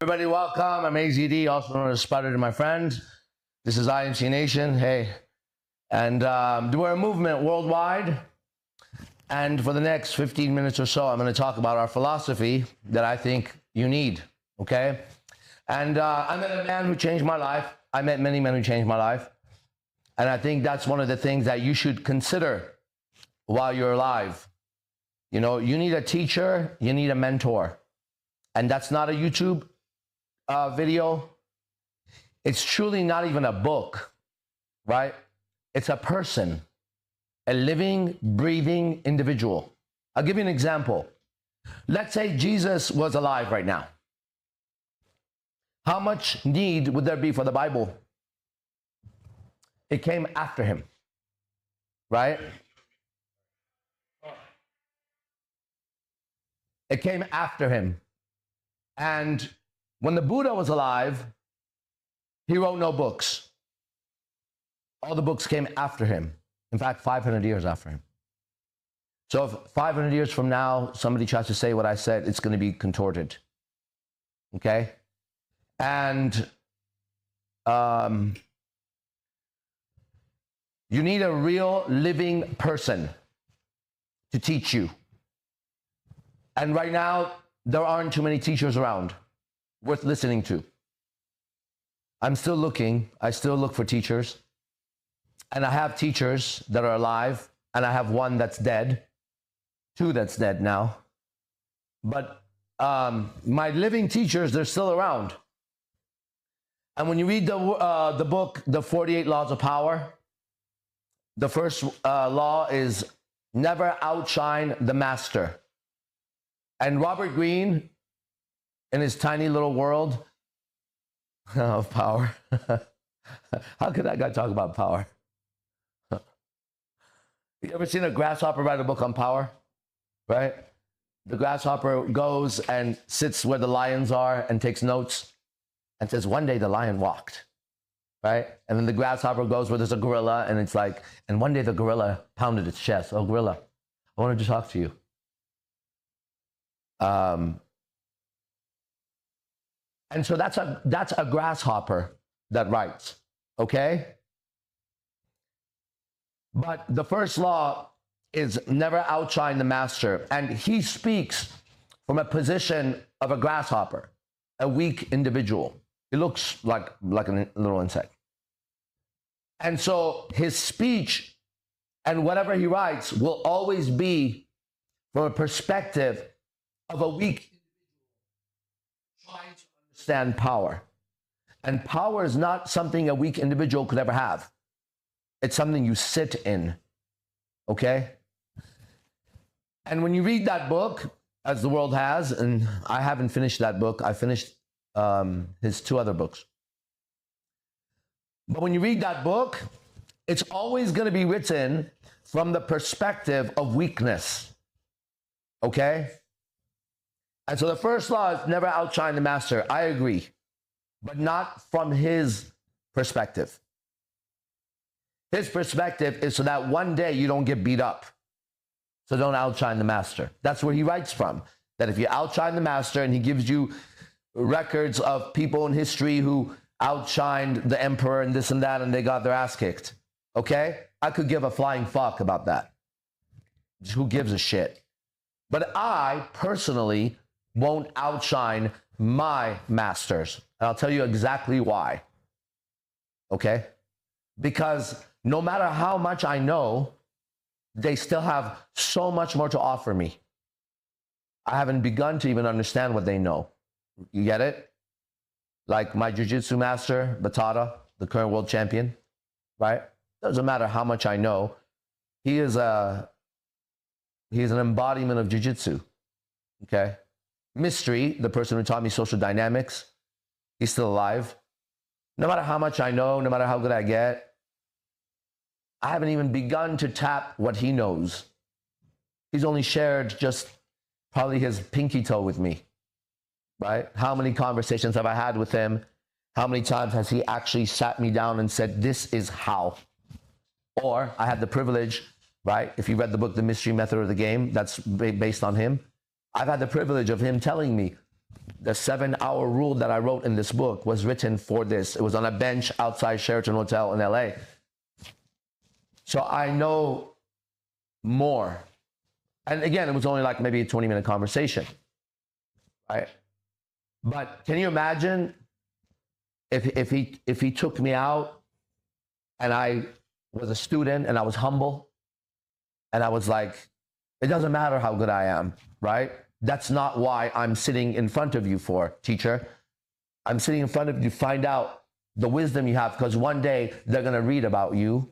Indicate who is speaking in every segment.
Speaker 1: Everybody, welcome. I'm AZD, also known as Spider to my friend. This is IMC Nation. Hey. And we're a movement worldwide. And for the next 15 minutes or so, I'm going to talk about our philosophy that I think you need. Okay? And I met a man who changed my life. I met many men who changed my life. And I think that's one of the things that you should consider while you're alive. You know, you need a teacher, you need a mentor. And that's not a YouTube video. It's truly not even a book, right? It's a person, a living, breathing individual. I'll give you an example. Let's say Jesus was alive right now. How much need would there be for the Bible? It came after him, right? It came after him. And when the Buddha was alive, he wrote no books. All the books came after him. In fact, 500 years after him. So if 500 years from now, somebody tries to say what I said, it's going to be contorted. Okay? And you need a real living person to teach you. And right now, there aren't too many teachers around worth listening to. I'm still looking. I still look for teachers. And I have teachers that are alive, and I have one that's dead, two that's dead now. But my living teachers, they're still around. And when you read the book, The 48 Laws of Power, the first law is never outshine the master. And Robert Greene, in his tiny little world of power, how could that guy talk about power? You ever seen a grasshopper write a book on power? Right? The grasshopper goes and sits where the lions are and takes notes and says, one day the lion walked. Right? And then the grasshopper goes where there's a gorilla and it's like, and one day the gorilla pounded its chest. Oh, gorilla, I wanted to talk to you. And so that's a grasshopper that writes, okay? But the first law is never outshine the master. And he speaks from a position of a grasshopper, a weak individual. He looks like a little insect. And so his speech and whatever he writes will always be from a perspective of a weak individual trying to understand power. And power is not something a weak individual could ever have. It's something you sit in, okay? And when you read that book, as the world has, and I haven't finished that book, I finished his two other books. But when you read that book, it's always going to be written from the perspective of weakness, okay? And so the first law is never outshine the master. I agree, but not from his perspective. His perspective is so that one day you don't get beat up. So don't outshine the master. That's where he writes from. That if you outshine the master, and he gives you records of people in history who outshined the emperor and this and that, and they got their ass kicked. Okay? I could give a flying fuck about that. Who gives a shit? But I personally won't outshine my masters. And I'll tell you exactly why. Okay? Because no matter how much I know, they still have so much more to offer me. I haven't begun to even understand what they know. You get it? Like my jiu-jitsu master, Batata, the current world champion, right? Doesn't matter how much I know. He is an embodiment of jiu-jitsu, okay? Mystery, the person who taught me social dynamics, he's still alive. No matter how much I know, no matter how good I get, I haven't even begun to tap what he knows. He's only shared just probably his pinky toe with me, right? How many conversations have I had with him? How many times has he actually sat me down and said, this is how? Or I had the privilege, right? If you read the book, The Mystery Method of the Game, that's based on him. I've had the privilege of him telling me, The 7-hour rule that I wrote in this book was written for this. It was on a bench outside Sheraton Hotel in LA. So I know more. And again, it was only like maybe a 20-minute conversation, right? But can you imagine if he took me out and I was a student and I was humble and I was like, it doesn't matter how good I am, right? That's not why I'm sitting in front of you for, teacher. I'm sitting in front of you to find out the wisdom you have, because one day they're going to read about you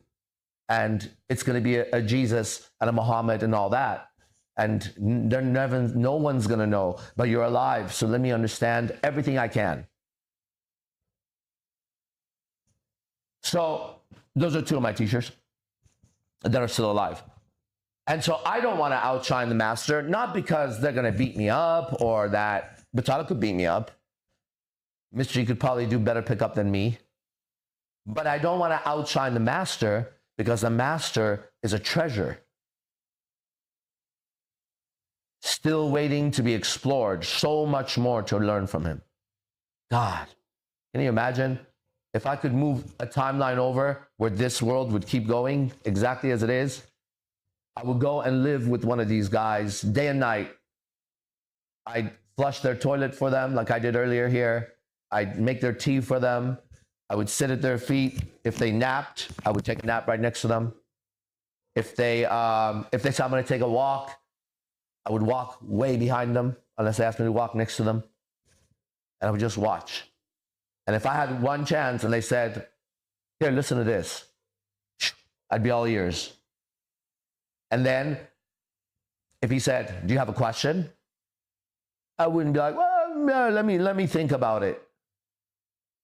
Speaker 1: and it's going to be a Jesus and a Muhammad and all that. And no one's going to know, but you're alive. So let me understand everything I can. So those are two of my teachers that are still alive. And so I don't want to outshine the master, not because they're going to beat me up or that Batata could beat me up. Mr. G could probably do better pickup than me. But I don't want to outshine the master because the master is a treasure. Still waiting to be explored. So much more to learn from him. God, can you imagine? If I could move a timeline over where this world would keep going exactly as it is, I would go and live with one of these guys day and night. I'd flush their toilet for them like I did earlier here. I'd make their tea for them. I would sit at their feet. If they napped, I would take a nap right next to them. If they said I'm going to take a walk, I would walk way behind them unless they asked me to walk next to them. And I would just watch. And if I had one chance and they said, here, listen to this, I'd be all ears. And then if he said, do you have a question? I wouldn't be like, well, no, let me think about it.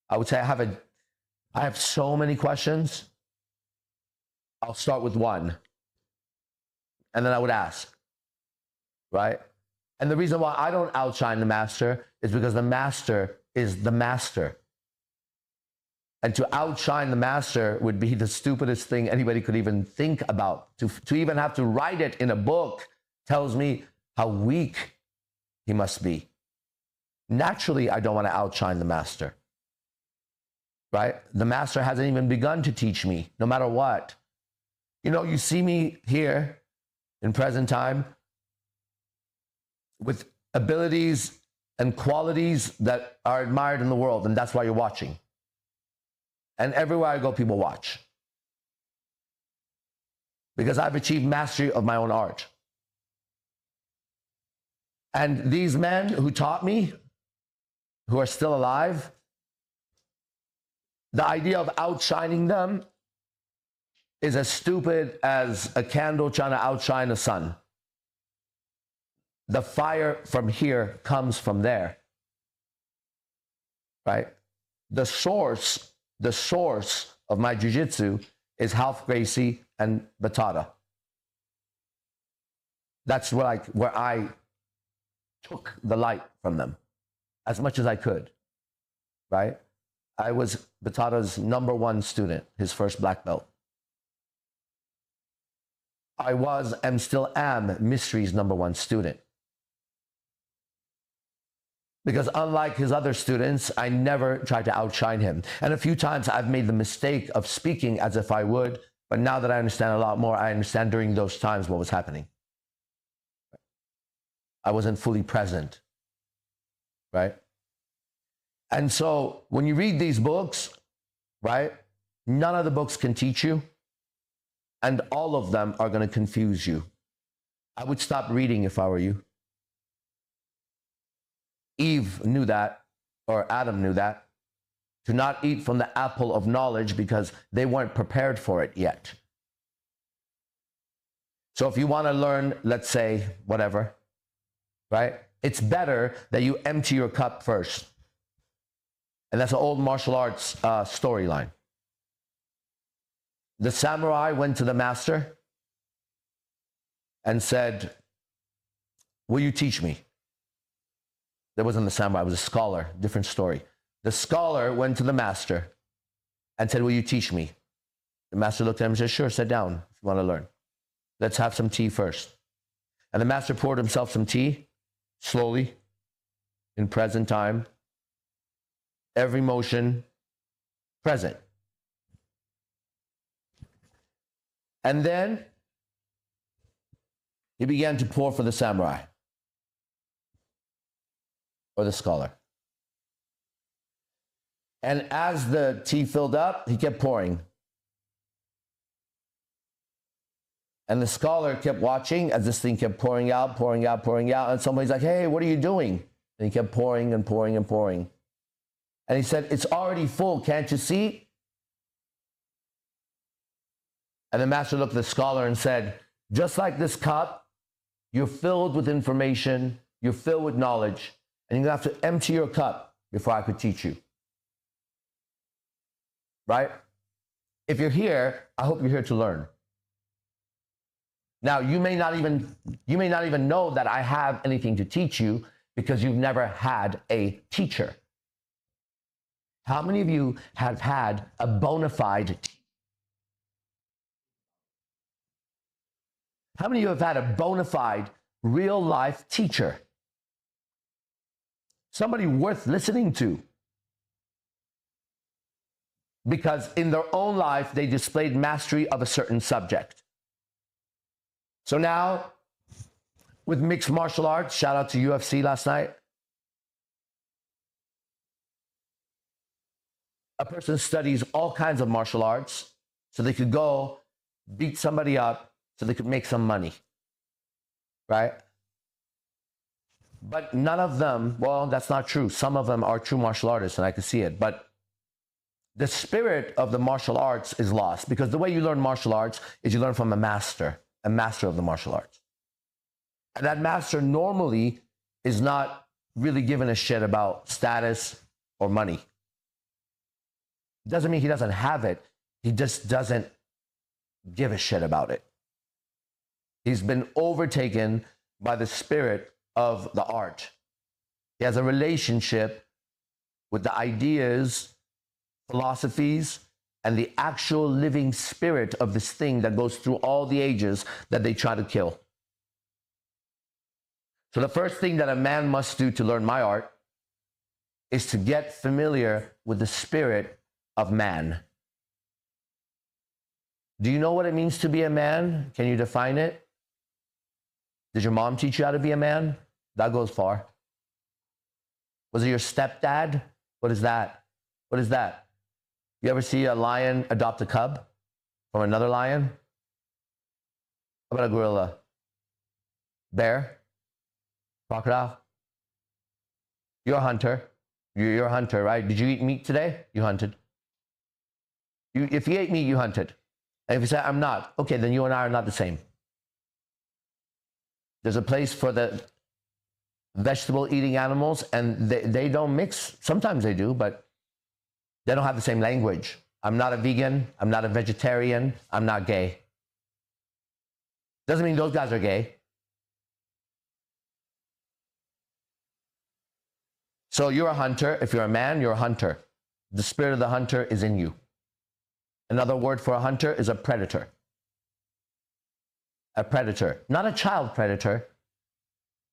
Speaker 1: I would say I have so many questions. I'll start with one. And then I would ask, right? And the reason why I don't outshine the master is because the master is the master. And to outshine the master would be the stupidest thing anybody could even think about. To even have to write it in a book tells me how weak he must be. Naturally, I don't want to outshine the master, right? The master hasn't even begun to teach me, no matter what. You know, you see me here in present time with abilities and qualities that are admired in the world, and that's why you're watching. And everywhere I go, people watch. Because I've achieved mastery of my own art. And these men who taught me, who are still alive, the idea of outshining them is as stupid as a candle trying to outshine the sun. The fire from here comes from there. Right? The source of my jiu-jitsu is Ralph Gracie and Batata. That's where I took the light from them as much as I could, right? I was Batata's #1 student, his first black belt. I was and still am Mystery's #1 student. Because unlike his other students, I never tried to outshine him. And a few times I've made the mistake of speaking as if I would, but now that I understand a lot more, I understand during those times what was happening. I wasn't fully present, right? And so when you read these books, right, none of the books can teach you, and all of them are going to confuse you. I would stop reading if I were you. Eve knew that, or Adam knew that, to not eat from the apple of knowledge because they weren't prepared for it yet. So if you want to learn, let's say, whatever, right? It's better that you empty your cup first. And that's an old martial arts storyline. The samurai went to the master and said, will you teach me? That wasn't the samurai, it was a scholar, different story. The scholar went to the master and said, will you teach me? The master looked at him and said, sure, sit down if you want to learn. Let's have some tea first. And the master poured himself some tea, slowly. in present time, every motion present. And then he began to pour for the samurai or the scholar. And as the tea filled up, he kept pouring. And the scholar kept watching as this thing kept pouring out, pouring out, pouring out. And somebody's like, hey, what are you doing? And he kept pouring and pouring and pouring. And he said, it's already full, can't you see? And the master looked at the scholar and said, just like this cup, you're filled with information, you're filled with knowledge, and you're going to have to empty your cup before I could teach you. Right? If you're here, I hope you're here to learn. Now, you may not even know that I have anything to teach you because you've never had a teacher. How many of you have had a bona fide teacher? How many of you have had a bona fide, real life teacher? Somebody worth listening to. Because in their own life, they displayed mastery of a certain subject. So now, with mixed martial arts, shout out to UFC last night. A person studies all kinds of martial arts so they could go beat somebody up so they could make some money, right? But none of them, well, that's not true. Some of them are true martial artists, and I can see it. But the spirit of the martial arts is lost because the way you learn martial arts is you learn from a master of the martial arts. And that master normally is not really giving a shit about status or money. Doesn't mean he doesn't have it. He just doesn't give a shit about it. He's been overtaken by the spirit of the art. He has a relationship with the ideas, philosophies, and the actual living spirit of this thing that goes through all the ages that they try to kill. So the first thing that a man must do to learn my art is to get familiar with the spirit of man. Do you know what it means to be a man? Can you define it? Did your mom teach you how to be a man? That goes far. Was it your stepdad? What is that? What is that? You ever see a lion adopt a cub from another lion? How about a gorilla? Bear? Crocodile? You're a hunter. You're a hunter, right? Did you eat meat today? You hunted. If you ate meat, you hunted. And if you say, I'm not, okay, then you and I are not the same. There's a place for the vegetable-eating animals, and they don't mix. Sometimes they do, but they don't have the same language. I'm not a vegan. I'm not a vegetarian. I'm not gay. Doesn't mean those guys are gay. So you're a hunter. If you're a man, you're a hunter. The spirit of the hunter is in you. Another word for a hunter is a predator. A predator, not a child predator.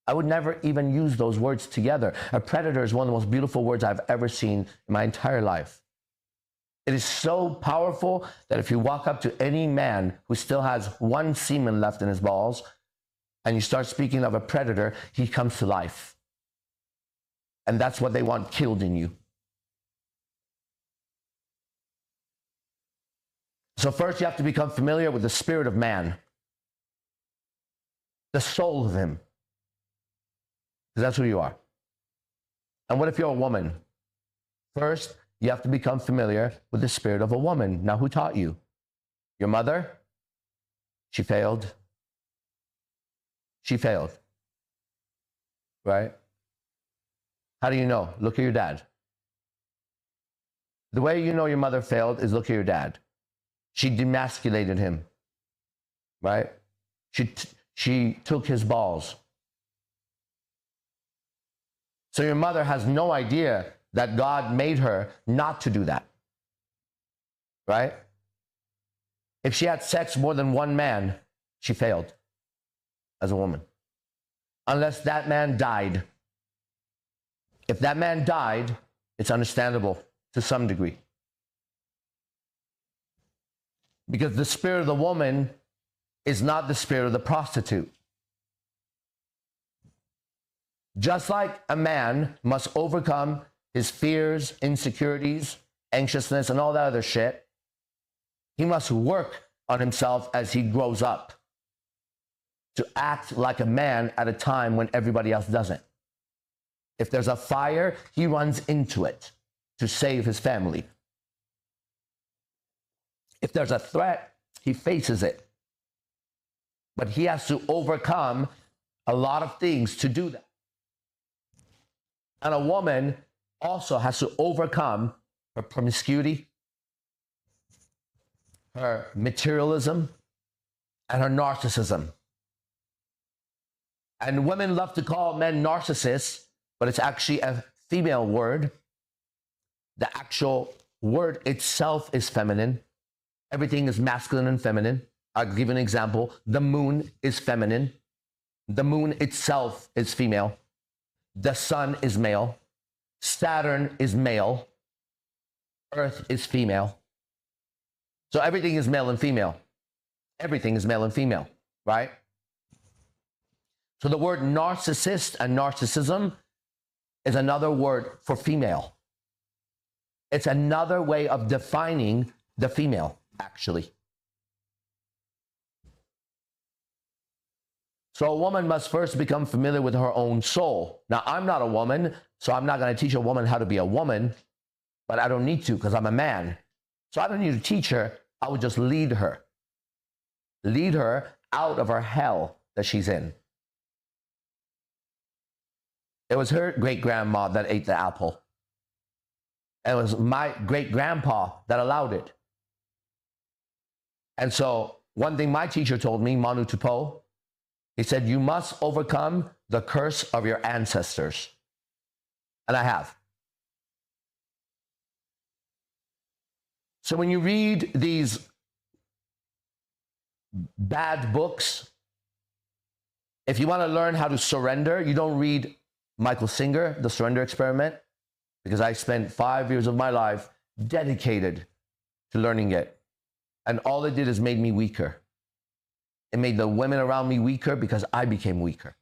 Speaker 1: I would never even use those words together. A predator is one of the most beautiful words I've ever seen in my entire life. It is so powerful that if you walk up to any man who still has one semen left in his balls and you start speaking of a predator, he comes to life. And that's what they want killed in you. So first you have to become familiar with the spirit of man, the soul of him, because that's who you are. And what if you're a woman? First, you have to become familiar with the spirit of a woman. Now, who taught you? Your mother? She failed. She failed. Right? How do you know? Look at your dad. The way you know your mother failed is look at your dad. She demasculated him. Right? She took his balls. So your mother has no idea that God made her not to do that. Right? If she had sex more than one man, she failed as a woman. Unless that man died. If that man died, it's understandable to some degree. Because the spirit of the woman is not the spirit of the prostitute. Just like a man must overcome his fears, insecurities, anxiousness, and all that other shit, he must work on himself as he grows up to act like a man at a time when everybody else doesn't. If there's a fire, he runs into it to save his family. If there's a threat, he faces it. But he has to overcome a lot of things to do that. And a woman also has to overcome her promiscuity, her materialism, and her narcissism. And women love to call men narcissists, but it's actually a female word. The actual word itself is feminine. Everything is masculine and feminine. I'll give you an example. The moon is feminine. The moon itself is female. The sun is male. Saturn is male. Earth is female. So everything is male and female. Everything is male and female, right? So the word narcissist and narcissism is another word for female. It's another way of defining the female, actually. So a woman must first become familiar with her own soul. Now, I'm not a woman, so I'm not going to teach a woman how to be a woman, but I don't need to because I'm a man. So I don't need to teach her. I would just lead her. Lead her out of her hell that she's in. It was her great-grandma that ate the apple. And it was my great-grandpa that allowed it. And so one thing my teacher told me, Manu Tupo, he said, you must overcome the curse of your ancestors. And I have. So when you read these bad books, if you want to learn how to surrender, you don't read Michael Singer, The Surrender Experiment, because I spent 5 years of my life dedicated to learning it. And all it did is made me weaker. It made the women around me weaker because I became weaker.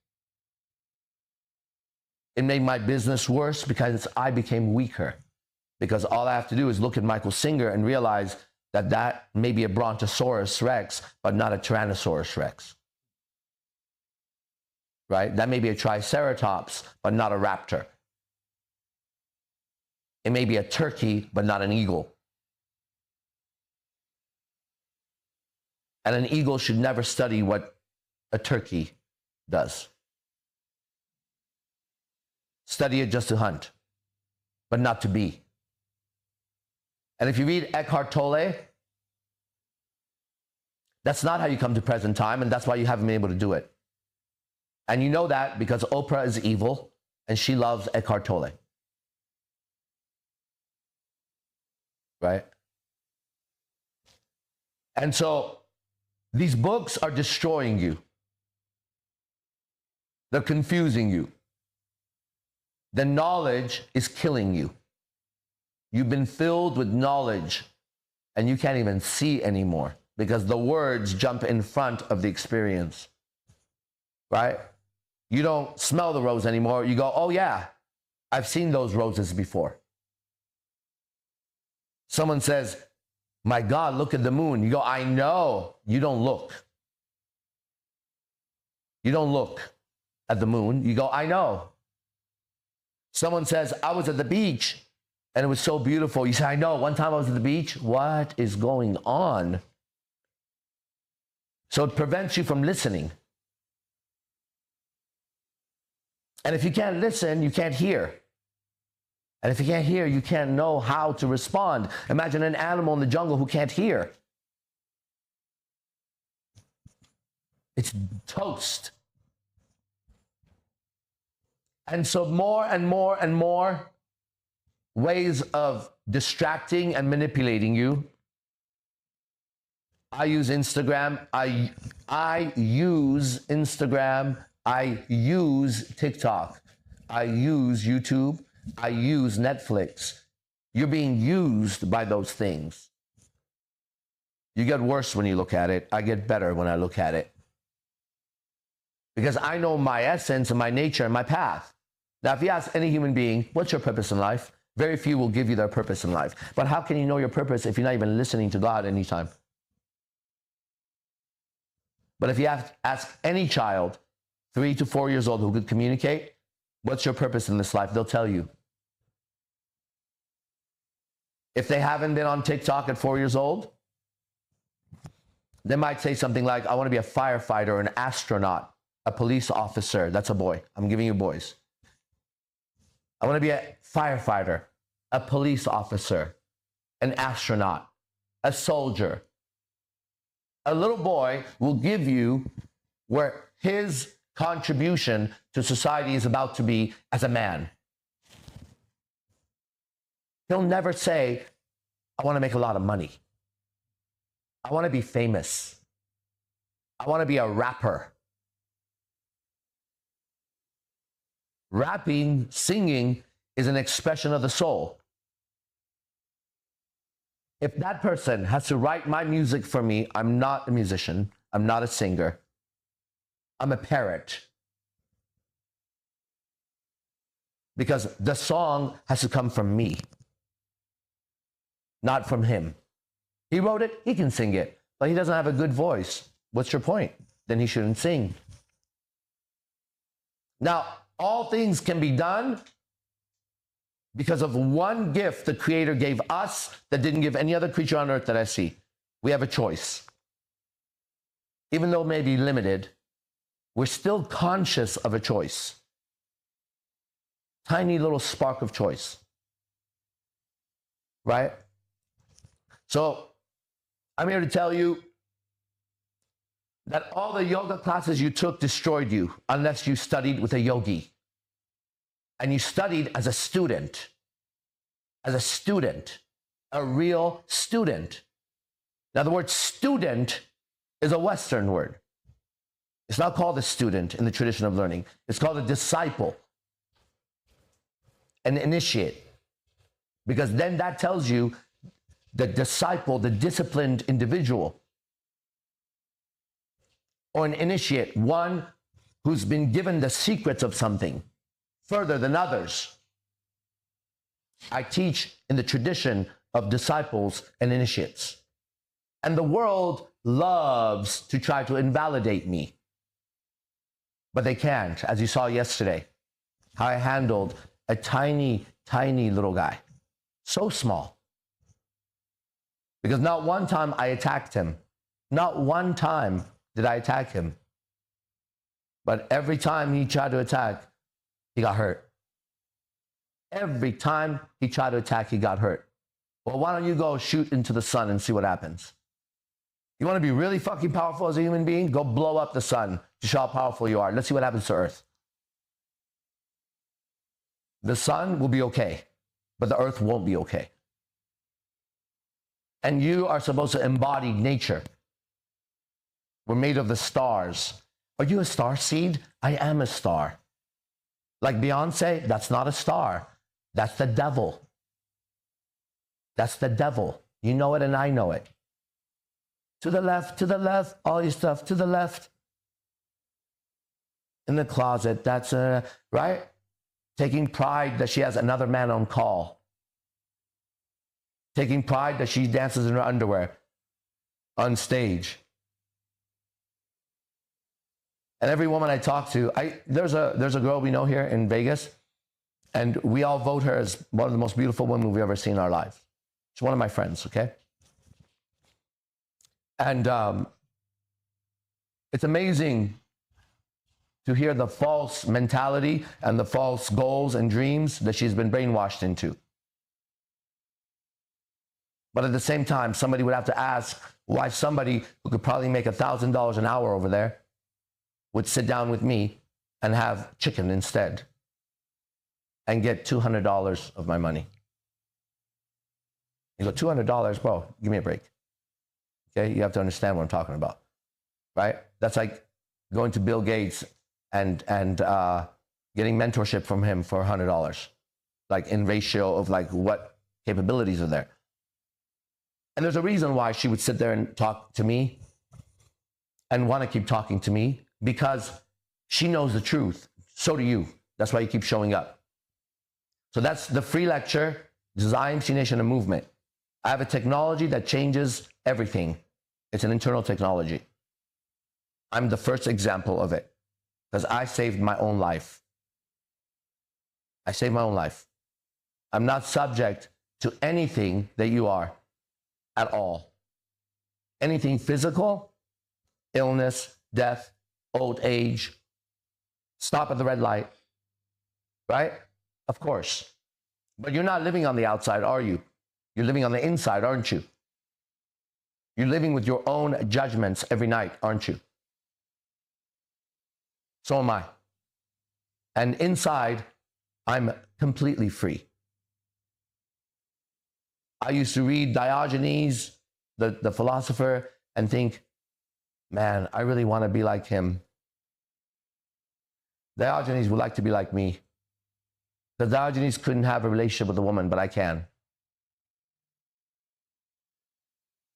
Speaker 1: It made my business worse because I became weaker. Because all I have to do is look at Michael Singer and realize that that may be a Brontosaurus Rex, but not a Tyrannosaurus Rex. Right? That may be a Triceratops, but not a raptor. It may be a turkey, but not an eagle. And an eagle should never study what a turkey does. Study it just to hunt, but not to be. And if you read Eckhart Tolle, that's not how you come to present time, and that's why you haven't been able to do it. And you know that because Oprah is evil, and she loves Eckhart Tolle. Right? And so these books are destroying you. They're confusing you. The knowledge is killing you. You've been filled with knowledge and you can't even see anymore because the words jump in front of the experience. Right? You don't smell the rose anymore. You go, oh yeah, I've seen those roses before. Someone says, my God, look at the moon. You go, I know. You don't look. You don't look at the moon. You go, I know. Someone says, I was at the beach and it was so beautiful. You say, I know. One time I was at the beach. What is going on? So it prevents you from listening. And if you can't listen, you can't hear. And if you can't hear, you can't know how to respond. Imagine an animal in the jungle who can't hear. It's toast. And so more and more and more ways of distracting and manipulating you. I use Instagram. I use Instagram. I use TikTok. I use YouTube. I use Netflix. You're being used by those things. You get worse when you look at it. I get better when I look at it. Because I know my essence and my nature and my path. Now, if you ask any human being, what's your purpose in life? Very few will give you their purpose in life. But how can you know your purpose if you're not even listening to God anytime? But if you ask any child, 3 to 4 years old, who could communicate, what's your purpose in this life? They'll tell you. If they haven't been on TikTok at 4 years old, they might say something like, I want to be a firefighter or an astronaut, a police officer. That's a boy. I'm giving you boys. I want to be a firefighter, a police officer, an astronaut, a soldier. A little boy will give you where his contribution to society is about to be as a man. He'll never say, I want to make a lot of money. I want to be famous. I want to be a rapper. Rapping, singing is an expression of the soul. If that person has to write my music for me, I'm not a musician. I'm not a singer. I'm a parrot. Because the song has to come from me, not from him. He wrote it, he can sing it, but he doesn't have a good voice. What's your point? Then he shouldn't sing. Now, all things can be done because of one gift the Creator gave us that didn't give any other creature on earth that I see. We have a choice. Even though it may be limited, we're still conscious of a choice. Tiny little spark of choice. Right? So, I'm here to tell you that all the yoga classes you took destroyed you unless you studied with a yogi. And you studied as a student, a real student. Now, the word student is a Western word. It's not called a student in the tradition of learning. It's called a disciple, an initiate. Because then that tells you the disciple, the disciplined individual, or an initiate, one who's been given the secrets of something further than others. I teach in the tradition of disciples and initiates. And the world loves to try to invalidate me. But they can't, as you saw yesterday, how I handled a tiny, tiny little guy. So small. Because not one time I attacked him. Not one time did I attack him. But every time he tried to attack, he got hurt. Every time he tried to attack, he got hurt. Well, why don't you go shoot into the sun and see what happens? You want to be really fucking powerful as a human being? Go blow up the sun to show how powerful you are. Let's see what happens to Earth. The sun will be okay, but the Earth won't be okay. And you are supposed to embody nature. We're made of the stars. Are you a star seed? I am a star. Like Beyonce, that's not a star. That's the devil. That's the devil. You know it and I know it. To the left, all your stuff, to the left. In the closet, that's, right? Taking pride that she has another man on call. Taking pride that she dances in her underwear on stage. And every woman I talk to, there's a girl we know here in Vegas, and we all vote her as one of the most beautiful women we've ever seen in our lives. She's one of my friends, okay? And it's amazing to hear the false mentality and the false goals and dreams that she's been brainwashed into. But at the same time, somebody would have to ask why somebody who could probably make $1,000 an hour over there would sit down with me and have chicken instead and get $200 of my money. You go, $200, bro, give me a break. Okay, you have to understand what I'm talking about, right? That's like going to Bill Gates and getting mentorship from him for $100. like in ratio of like what capabilities are there. And there's a reason why she would sit there and talk to me and want to keep talking to me, because she knows the truth. So do you. That's why you keep showing up. So that's the free lecture. This is IMC Nation, a movement. I have a technology that changes everything. It's an internal technology. I'm the first example of it because I saved my own life. I saved my own life. I'm not subject to anything that you are at all. Anything physical, illness, death, old age, stop at the red light, right? Of course. But you're not living on the outside, are you? You're living on the inside, aren't you? You're living with your own judgments every night, aren't you? So am I. And inside, I'm completely free. I used to read Diogenes, the philosopher, and think, man, I really want to be like him. Diogenes would like to be like me. Because Diogenes couldn't have a relationship with a woman, but I can.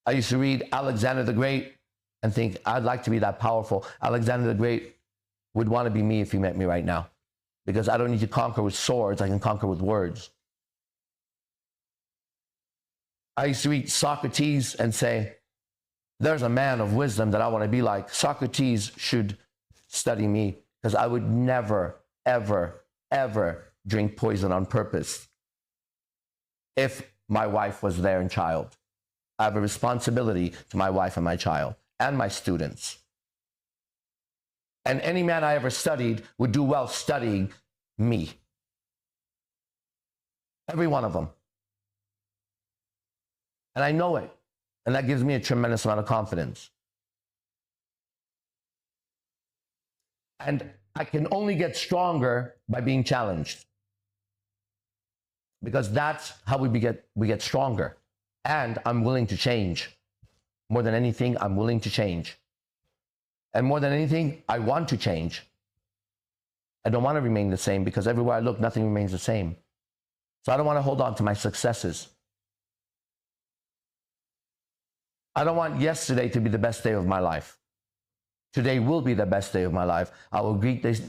Speaker 1: I used to read Alexander the Great and think, I'd like to be that powerful. Alexander the Great would want to be me if he met me right now. Because I don't need to conquer with swords, I can conquer with words. I used to read Socrates and say, there's a man of wisdom that I want to be like. Socrates should study me because I would never, ever, ever drink poison on purpose if my wife was there and child. I have a responsibility to my wife and my child and my students. And any man I ever studied would do well studying me. Every one of them. And I know it. And that gives me a tremendous amount of confidence. And I can only get stronger by being challenged. Because that's how we get stronger. And I'm willing to change. More than anything, I'm willing to change. And more than anything, I want to change. I don't want to remain the same because everywhere I look, nothing remains the same. So I don't want to hold on to my successes. I don't want yesterday to be the best day of my life. Today will be the best day of my life. I will greet this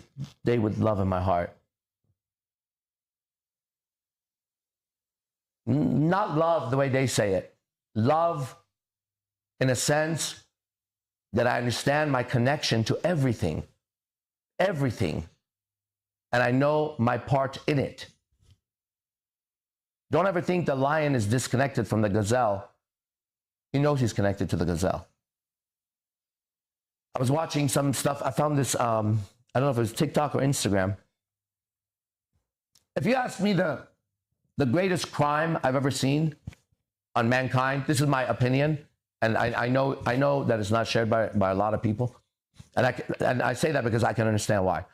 Speaker 1: day with love in my heart. Not love the way they say it. Love in a sense that I understand my connection to everything. Everything. And I know my part in it. Don't ever think the lion is disconnected from the gazelle. He knows he's connected to the gazelle. I was watching some stuff. I found this, I don't know if it was TikTok or Instagram. If you ask me the greatest crime I've ever seen on mankind, this is my opinion, and I know that it's not shared by a lot of people, and I say that because I can understand why.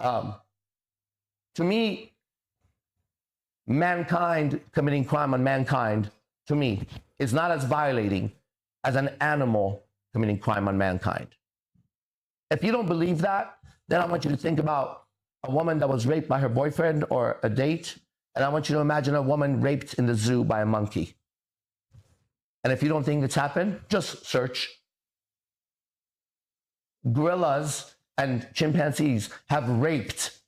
Speaker 1: To me, mankind committing crime on mankind, to me, is not as violating as an animal committing crime on mankind. If you don't believe that, then I want you to think about a woman that was raped by her boyfriend or a date, and I want you to imagine a woman raped in the zoo by a monkey. And if you don't think it's happened, just search. Gorillas and chimpanzees have raped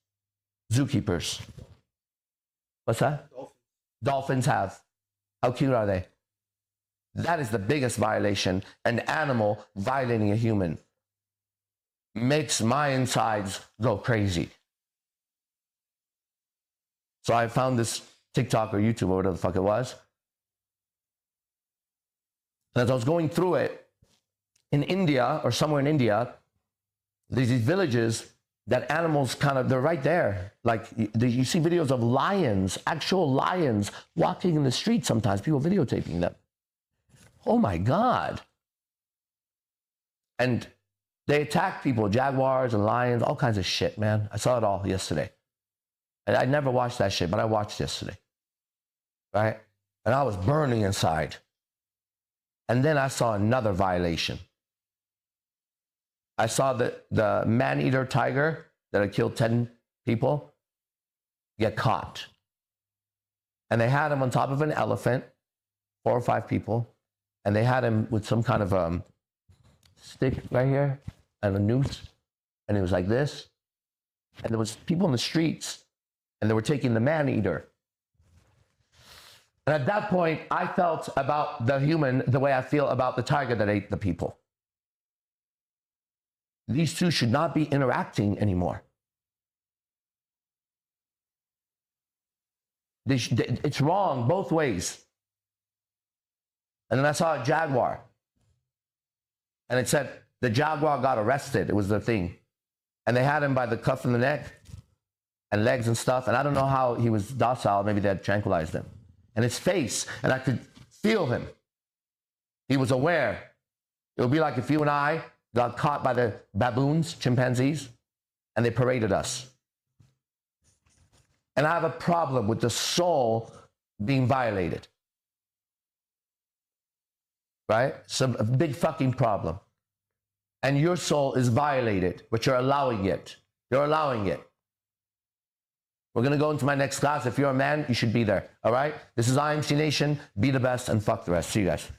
Speaker 1: zookeepers. What's that? Dolphins have. How cute are they? That is the biggest violation. An animal violating a human makes my insides go crazy. So I found this TikTok or YouTube or whatever the fuck it was. And as I was going through it, in India or somewhere in India, there's these villages that animals they're right there. Like you see videos of lions, actual lions walking in the street sometimes, people videotaping them. Oh my God. And they attack people, jaguars and lions, all kinds of shit, man. I saw it all yesterday. And I never watched that shit, but I watched yesterday, right? And I was burning inside. And then I saw another violation. I saw the man-eater tiger that had killed 10 people get caught. And they had him on top of an elephant, 4 or 5 people. And they had him with some kind of stick right here and a noose. And it was like this. And there was people in the streets, and they were taking the man-eater. And at that point, I felt about the human the way I feel about the tiger that ate the people. These two should not be interacting anymore. It's wrong both ways. And then I saw a jaguar. And it said the jaguar got arrested. It was the thing. And they had him by the cuff of the neck and legs and stuff. And I don't know how he was docile. Maybe they had tranquilized him. And his face, and I could feel him. He was aware. It would be like if you and I got caught by the baboons, chimpanzees, and they paraded us. And I have a problem with the soul being violated. Right? It's a big fucking problem. And your soul is violated, but you're allowing it. You're allowing it. We're going to go into my next class. If you're a man, you should be there. All right? This is IMC Nation. Be the best and fuck the rest. See you guys.